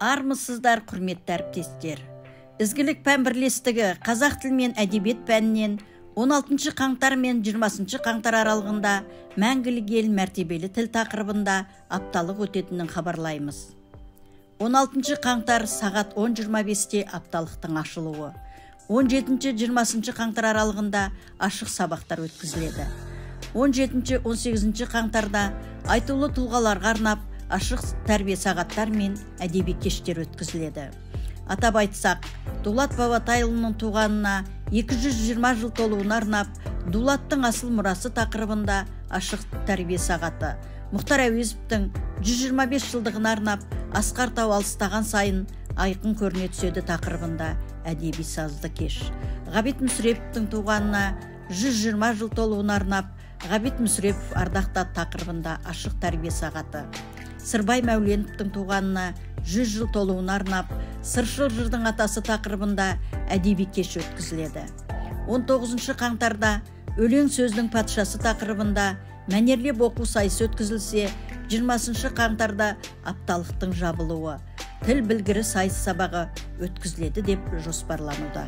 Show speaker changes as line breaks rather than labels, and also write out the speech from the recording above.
Армысыздар, құрметті әріптестер. Ізгілік пән бірлестігі қазақ тілі мен әдебиет пәнінен 16 қаңтар мен 20 қаңтар аралығында мәңгілік ел мәртебелі тіл тақырыбында апталық өтетінін хабарлаймыз. 16 қаңтар сағат 10:25-те апталықтың ашылуы. 17-20 қаңтар аралығында ашық сабақтар өткізіледі. 17-18 қаңтарда айтулы тұлғаларға арнап ашық тәрбие сағаттар мен әдеби кештер өткізіледі. Атап айтсақ, Дулат Бабатайұлының туғанына 220 жыл толуына арнап, Дулаттың асыл мұрасы тақырыбында ашық тәрбие сағаты, Мұхтар Әуезовтің 125 жылдығына арнап, Асқар тау алыстаған сайын айқын көріне түседі тақырыбында әдеби сазды кеш. Ғабит Мүсіреповтің туғанына 120 жыл толуына арнап, Ғабит Мүсірепов ардақта тақырыбында ашық тәрбие сағаты. Сырбай Мәуленовтың туғанына 100 жыл толуына арнап, Сыршыл жырдың атасы тақырыбында әдеби кеш өткізіледі. 19 қаңтарда өлең сөздің патшасы тақырыбында мәнерлеп оқу сайысы өткізілсе, 20 қаңтарда апталықтың жабылуы, тіл білгірі сайыс сабағы өткізіледі деп жоспарлануда.